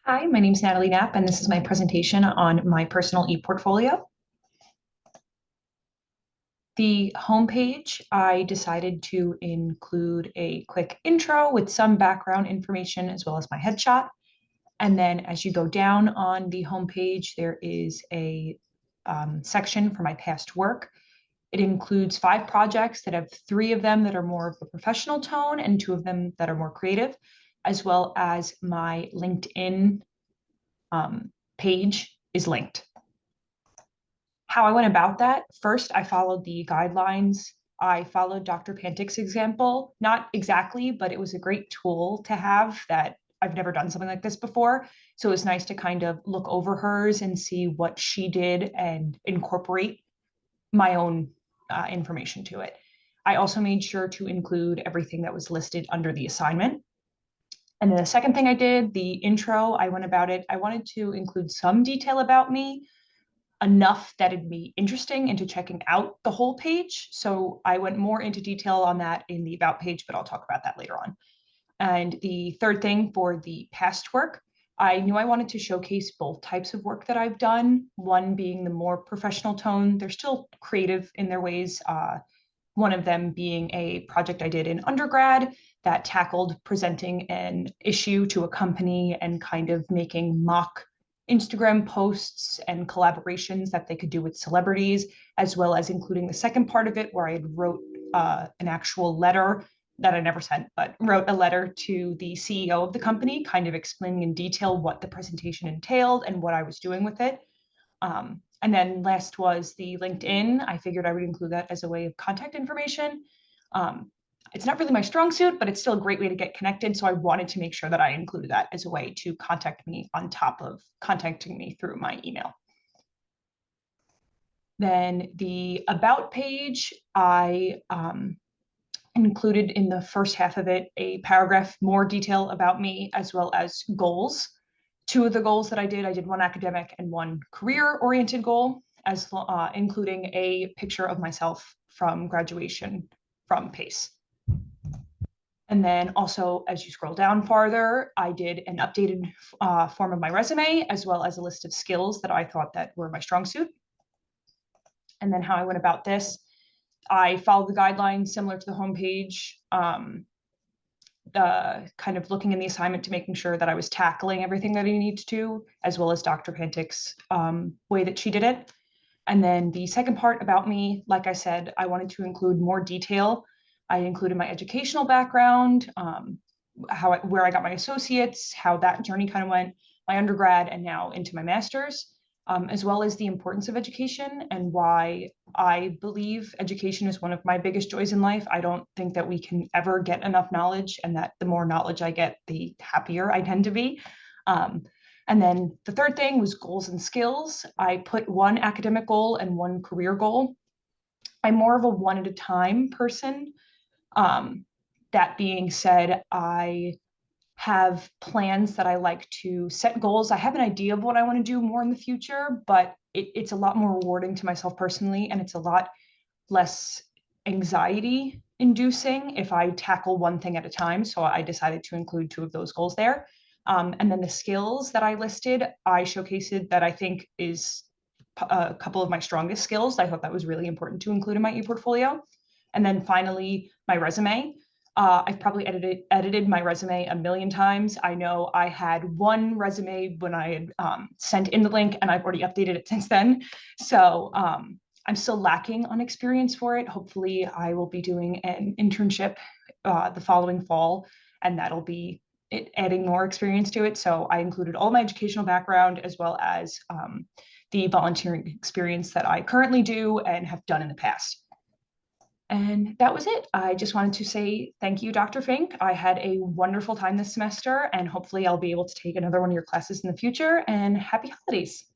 Hi, my name is Natalie Knapp, and this is my presentation on my personal ePortfolio. The homepage, I decided to include a quick intro with some background information as well as my headshot. And then as you go down on the homepage, there is a section for my past work. It includes 5 projects that have 3 of them that are more of a professional tone and 2 of them that are more creative, as well as my LinkedIn page is linked. How I went about that, first, I followed the guidelines. I followed Dr. Pantik's example, not exactly, but it was a great tool to have that I've never done something like this before. So it was nice to kind of look over hers and see what she did and incorporate my own information to it. I also made sure to include everything that was listed under the assignment. And then the second thing I did, the intro, I went about it. I wanted to include some detail about me, enough that it'd be interesting into checking out the whole page. So I went more into detail on that in the about page, but I'll talk about that later on. And the third thing for the past work, I knew I wanted to showcase both types of work that I've done, one being the more professional tone. They're still creative in their ways. One of them being a project I did in undergrad that tackled presenting an issue to a company and kind of making mock Instagram posts and collaborations that they could do with celebrities, as well as including the second part of it where I had wrote an actual letter that I never sent, but wrote a letter to the CEO of the company, kind of explaining in detail what the presentation entailed and what I was doing with it. And then last was the LinkedIn. I figured I would include that as a way of contact information. It's not really my strong suit, but it's still a great way to get connected. So I wanted to make sure that I included that as a way to contact me on top of contacting me through my email. Then the about page, I included in the first half of it a paragraph, more detail about me, as well as goals. 2 of the goals that I did one academic and one career-oriented goal, as including a picture of myself from graduation from PACE. And then also, as you scroll down farther, I did an updated form of my resume, as well as a list of skills that I thought that were my strong suit. And then how I went about this, I followed the guidelines similar to the homepage, kind of looking in the assignment to making sure that I was tackling everything that I needed to, as well as Dr. Pantik's way that she did it. And then the second part about me, like I said, I wanted to include more detail. I included my educational background, where I got my associates, how that journey kind of went, my undergrad, and now into my master's. As well as the importance of education and why I believe education is one of my biggest joys in life. I don't think that we can ever get enough knowledge, and that the more knowledge I get, the happier I tend to be. And then the third thing was goals and skills. I put 1 academic goal and 1 career goal. I'm more of a one at a time person. That being said, I have plans that I like to set goals. I have an idea of what I want to do more in the future, but it's a lot more rewarding to myself personally, and it's a lot less anxiety inducing if I tackle one thing at a time. So I decided to include 2 of those goals there. And then the skills that I listed, I showcased that I think is a couple of my strongest skills. I thought that was really important to include in my ePortfolio. And then finally, my resume. I've probably edited my resume a million times. I know I had 1 resume when I had sent in the link, and I've already updated it since then. So I'm still lacking on experience for it. Hopefully, I will be doing an internship the following fall, and that'll be adding more experience to it. So I included all my educational background as well as the volunteering experience that I currently do and have done in the past. And that was it. I just wanted to say thank you, Dr. Fink. I had a wonderful time this semester, and hopefully I'll be able to take another one of your classes in the future, and happy holidays.